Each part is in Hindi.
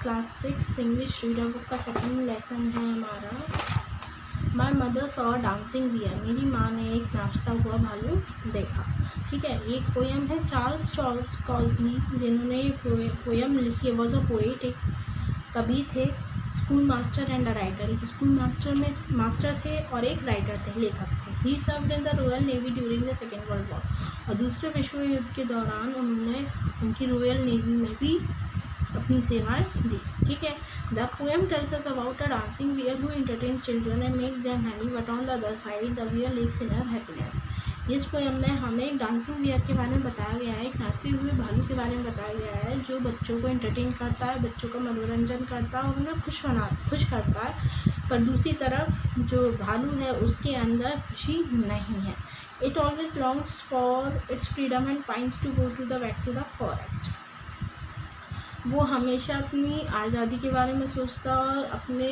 क्लास 6 इंग्लिश रीडर बुक का सेकंड लेसन है हमारा। My mother saw dancing bear, मेरी माँ ने एक नाचता हुआ भालू देखा। ठीक है, एक पोएम है चार्ल्स कॉजली जिन्होंने पोएम लिखी है। वॉज अ पोएट, एक कवि थे। School master and a writer, एक स्कूल मास्टर थे और एक राइटर थे, लेखक थे। ही served in the royal navy during the second world war, और दूसरे विश्व युद्ध के दौरान उन्होंने उनकी रॉयल नेवी में भी अपनी सेवाएं दी। ठीक है, the poem tells us about a dancing bear who entertains children and make them happy, but on the other side the bear lacks in her happiness. इस पोएम में हमें एक डांसिंग बियर के बारे में बताया गया है, एक नाचते हुए भालू के बारे में बताया गया है, जो बच्चों को एंटरटेन करता है, बच्चों का मनोरंजन करता है और उन्हें खुश करता है। पर दूसरी तरफ जो भालू है उसके अंदर खुशी नहीं है। It always longs for its freedom and pines to go to the back to the forest. वो हमेशा अपनी आज़ादी के बारे में सोचता और अपने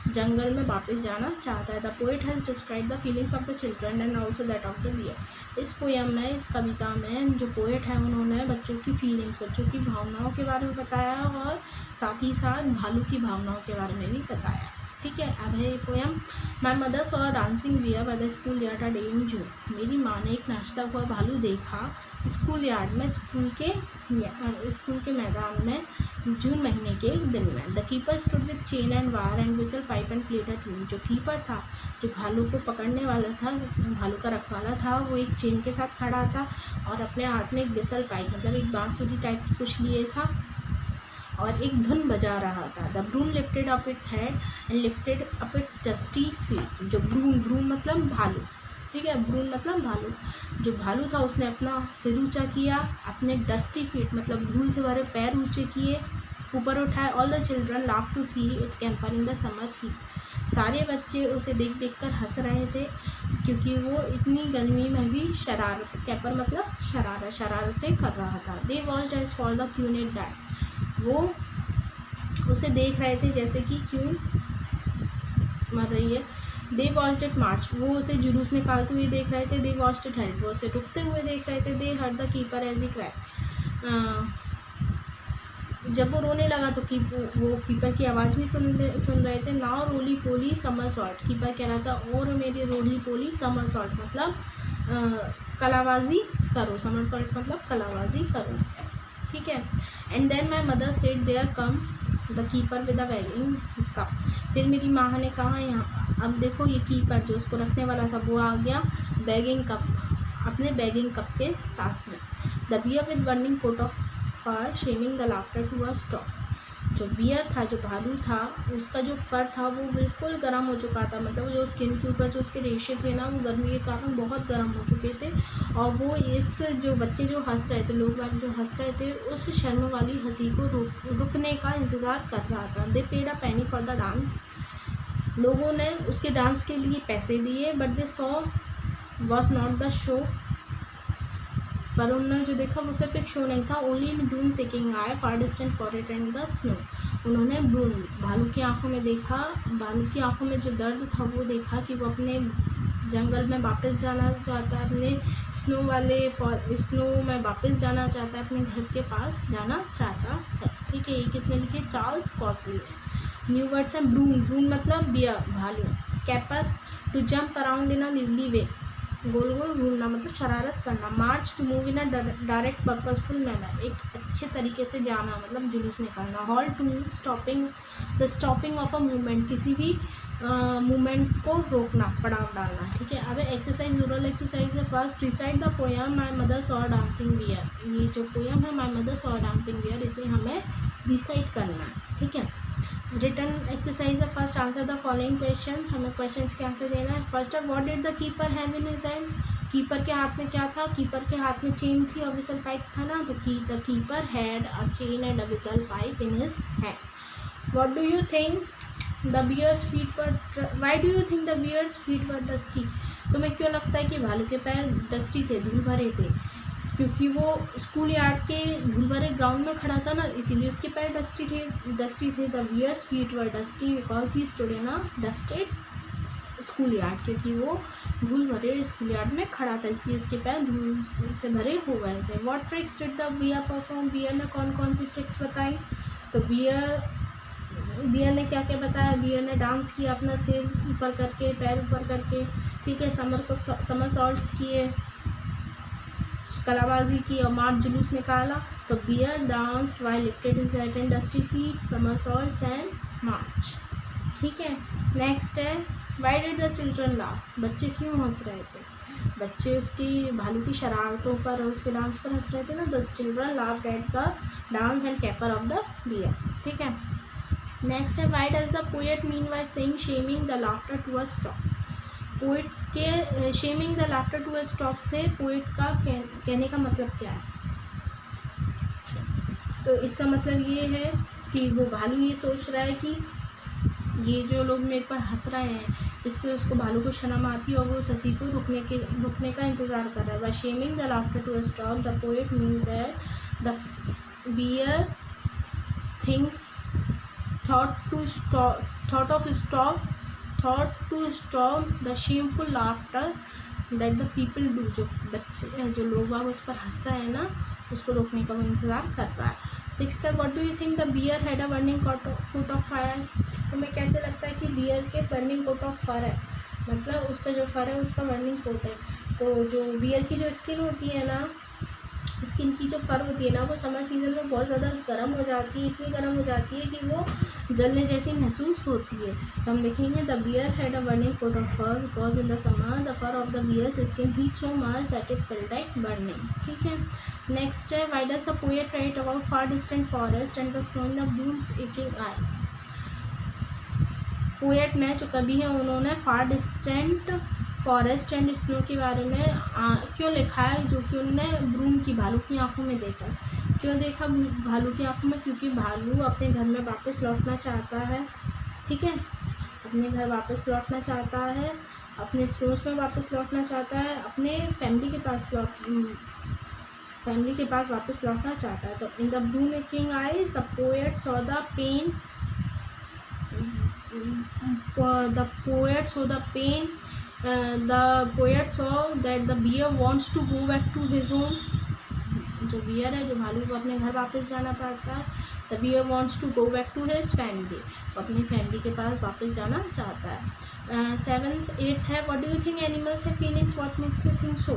जंगल में वापस जाना चाहता है। The poet has describe the feelings of the children and also that of the bear. इस पोएम में, इस कविता में जो पोएट है उन्होंने बच्चों की फीलिंग्स, बच्चों की भावनाओं के बारे में बताया और साथ ही साथ भालू की भावनाओं के बारे में भी बताया। ठीक है, अब है poem. My mother saw a dancing bear by the school yard a day in June, मेरी माँ ने एक नाचता हुआ भालू देखा स्कूल यार्ड में, स्कूल के मैदान में जून महीने के एक दिन में। The keeper stood with chain and wire and whistle pipe end plate a tune, जो कीपर था, जो भालू को पकड़ने वाला था, भालू का रखवाला था, वो एक चेन के साथ खड़ा था और अपने हाथ में एक विसल पाइप मतलब एक बांसुरी टाइप की कुछ लिए था और एक धुन बजा रहा था। The bruin lifted up its head and lifted up its dusty feet, जो ब्रून मतलब भालू। ठीक है, ब्रून मतलब भालू। जो भालू था उसने अपना सिर ऊंचा किया, अपने डस्टी फीट मतलब धूल से भरे पैर ऊंचे किए, ऊपर उठाए। All the children laugh to see it caper in the summer heat, सारे बच्चे उसे देख कर हंस रहे थे क्योंकि वो इतनी गर्मी में भी कैपर मतलब शरारतें कर रहा था। They watched as for the queen it died, वो उसे देख रहे थे जैसे कि क्यों मर रही है। दे वॉच्ड इट मार्च, वो उसे जुलूस निकालते हुए देख रहे थे। दे वॉच्ड इट हेल्प, वो उसे रुकते हुए देख रहे थे। They heard the keeper as he cry, जब वो रोने लगा तो वो कीपर की आवाज़ भी सुन रहे थे। नाउ रोली पोली समर सॉल्ट, कीपर कह रहा था और मेरी रोली पोली समर सॉल्ट मतलब कलाबाजी करो, समर सॉल्ट मतलब कलाबाजी करो। ठीक है, and then my mother said there come the keeper with a begging cup, फिर मेरी माँ ने कहा यहाँ अब देखो ये कीपर जो उसको रखने वाला था वो आ गया बैगिंग कप, अपने बैगिंग कप के साथ में। The bear with burning coat of fur shaming the laughter to a stop, जो बियर था, जो भालू था, उसका जो फर था वो बिल्कुल गर्म हो चुका था, मतलब जो स्किन के ऊपर जो उसके रेशे थे ना वो गर्मी के कारण बहुत गर्म हो चुके थे। और वो इस जो बच्चे जो हंस रहे थे, लोग बाग जो हंस रहे थे, उस शर्म वाली हंसी को रुकने का इंतज़ार कर रहा था। दे paid a Penney for the dance, लोगों ने उसके डांस के लिए पैसे दिए। But they saw was not the show, पर उन्होंने जो देखा वो सिर्फ एक शो नहीं था। Only in bruin seeking eye far distant for it and the snow, उन्होंने ब्रून भालू की आंखों में देखा, भालू की आंखों में जो दर्द था वो देखा कि वो अपने जंगल में वापस जाना चाहता है, अपने स्नो में वापस जाना चाहता है, अपने घर के पास जाना चाहता है। ठीक है, ये किसने लिखे? चार्ल्स कॉजली। न्यू वर्ड्स हैं ब्रून मतलब बियर भालू, caper to jump around in a lively way, गोल गोल घूमना मतलब शरारत करना। March to move in a direct purposeful manner, एक अच्छे तरीके से जाना मतलब जुलूस निकालना। Halt to the stopping of a movement, किसी भी मूवमेंट को रोकना, पड़ाव डालना। ठीक है, अब एक्सरसाइज रूरल एक्सरसाइज है। First recite the poem my mother saw dancing bear, ये जो पोएम है my mother saw dancing bear, इसे हमें रिसाइट करना है। ठीक है, रिटर्न एक्सरसाइज है। First answer the following questions, हमें क्वेश्चंस के आंसर देना है। फर्स्ट है what did the keeper have in his hand, keeper के हाथ में क्या था? कीपर के हाथ में चेन थी और विसल पाइप था ना, तो the keeper had a chain and a whistle pipe in his hand. What do you think the bear's feet were, why do you think the bear's feet were dusty, तुम्हें क्यों लगता है कि भालू के पैर डस्टी थे, धूल भरे थे? क्योंकि वो स्कूल यार्ड के धूल भरे ग्राउंड में खड़ा था ना, इसीलिए उसके पैर डस्टी थे। The bear's feet were dusty because he stood in a dusted school yard, क्योंकि वो धूल भरे स्कूल यार्ड में खड़ा था इसलिए उसके पैर धूल से भरे हो गए थे। What tricks did the bear perform, bear ने कौन कौन सी ट्रिक्स बताई? तो बियर बियर ने क्या क्या बताया, बियर ने डांस किया अपना सिर ऊपर करके, पैर ऊपर करके, ठीक है, समरसॉल्ट्स किए, कलाबाजी की और मार्च जुलूस निकाला। तो bear dance while lifted his head and dusty feet, somersaults and march, ठीक है। नेक्स्ट है why did the children laugh, बच्चे क्यों हंस रहे थे, बच्चे उसकी भालू की शरारतों पर और उसके डांस पर हंस रहे थे ना। The children laughed at the dance and caper of the bear, ठीक है। नेक्स्ट है why does the poet mean by saying shaming the laughter to a stop, poet के shaming the laughter to a stop से पोएट का कहने का मतलब क्या है। तो इसका मतलब ये है कि वो भालू ये सोच रहा है कि ये जो लोग मेरे पर हंस रहे हैं, इससे उसको भालू को शर्म आती है और वो शशि को रुकने का इंतज़ार कर रहा है। By shaming the laughter to a stop the poet mean that the bear thinks thought to stop the shameful laughter that the people do, जो बच्चे जो लोग बाग उस पर हंस रहे हैं ना, उसको रोकने का वो इंतज़ार कर रहा है। सिक्स्थ है what do you think the bear had a burning coat of fire, तुम्हें कैसे लगता है कि बियर के बर्निंग कोट ऑफ फायर है, मतलब उसका जो फर है उसका बर्निंग कोट है। तो जो बियर की जो स्किन होती है ना, स्किन की जो फर होती है ना, वो समर सीजन में बहुत ज़्यादा गर्म हो जाती है, इतनी गर्म हो जाती है कि वो जलने जैसी महसूस होती है। तो हम देखेंगे the bear had a burning coat of fur because in the summer the fur of the bear's skin heat so much that it felt like burning, ठीक है। नेक्स्ट है why does the poet write about far distant forest and the snow in the blues aching eye, poet ने जो कवि है उन्होंने far distant forest and snow के बारे में क्यों लिखा है, जो कि उनने ब्रूम की भालू की आंखों में देखा। क्यों देखा भालू की आंखों में, क्योंकि भालू अपने घर में वापस लौटना चाहता है, ठीक है, अपने घर वापस लौटना चाहता है, अपने स्नोज में वापस लौटना चाहता है, अपने फैमिली के पास वापस लौटना चाहता है। तो in the blue making eyes the poet saw the pain the poet saw that the bear wants to go back to his home, जो बियर है, जो भालू को अपने घर वापस जाना पड़ता है, the bear wants to go back to his family, वो अपनी फैमिली के पास वापस जाना चाहता है। सेवन्थ एट्थ है what do you think animals है feelings, what makes you think so,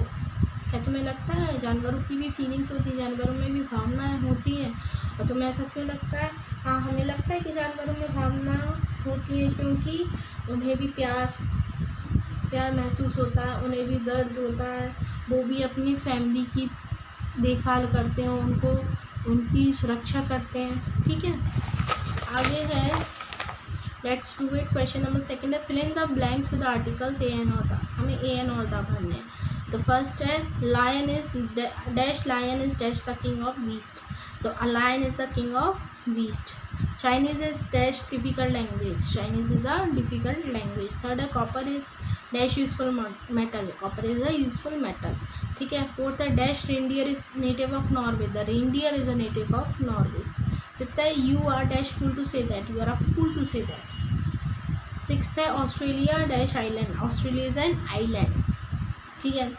क्या तुम्हें लगता है जानवरों की भी फीलिंग्स होती है, जानवरों में भी भावनाएं होती हैं, और तुम्हें ऐसा क्यों लगता है। हाँ, हमें लगता है कि जानवरों में भावना होती है क्योंकि उन्हें भी प्यार महसूस होता है, उन्हें भी दर्द होता है, वो भी अपनी फैमिली की देखभाल करते हैं, उनकी सुरक्षा करते हैं, ठीक है। आगे है let's do it, question number second है fill in the blanks with articles a an और द, हमें ए एन और द भरने हैं। तो फर्स्ट है lion is dash the king of beast, तो a lion is the king of beast. Chinese is dash difficult language, Chinese is a difficult language. Third है copper is dash useful metal, copper is a useful metal, ठीक है। फोर्थ है dash reindeer is native of Norway, the reindeer is a native of Norway. Fifth है you are dash fool to say that, you are a full to say that. Sixth है Australia dash island, Australia is an island, ठीक है।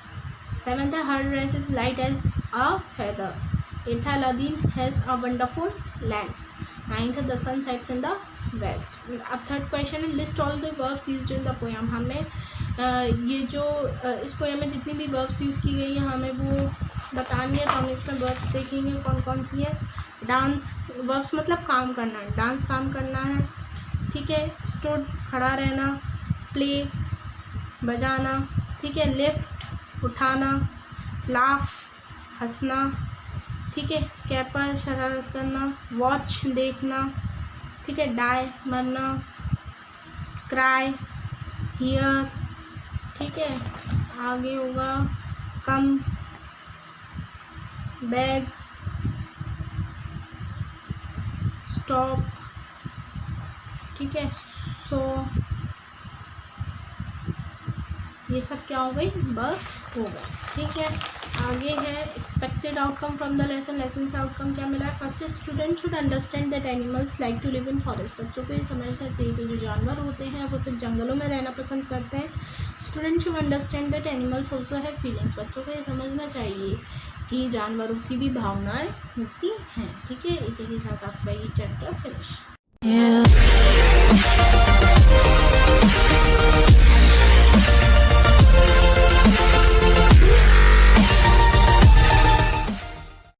सेवन्थ है her dress is light as a feather. Eighth है Aladdin has a wonderful land. Ninth है the sun sets in the west. अब थर्ड क्वेश्चन है list all the verbs used in the poem, हमें ये जो इस पोएम में जितनी भी वर्ब्स यूज़ की गई है हमें वो बतानी है। तो हम इसमें वर्ब्स देखेंगे कौन कौन सी है। डांस, वर्ब्स मतलब काम करना है, डांस काम करना है, ठीक है। स्टूड खड़ा रहना, प्ले बजाना, ठीक है। लिफ्ट उठाना, लाफ हंसना, ठीक है। कैपर शरारत करना, वॉच देखना, ठीक है। डाई मरना, क्राई हियर, ठीक है। आगे होगा कम, बैग, स्टॉप, ठीक है। सो ये सब क्या हो गई, वर्ब्स हो गए, ठीक है। आगे है expected outcome from the lesson से आउटकम क्या मिला है। First student should understand that animals like to live in forest, बच्चों को ये समझना चाहिए कि जो जानवर होते हैं वो सिर्फ जंगलों में रहना पसंद करते हैं। Student should understand that animals also have feelings, बच्चों को ये समझना चाहिए कि जानवरों की भी भावनाएं होती हैं, ठीक है। इसी के साथ आपका ये चैप्टर फिनिश। you.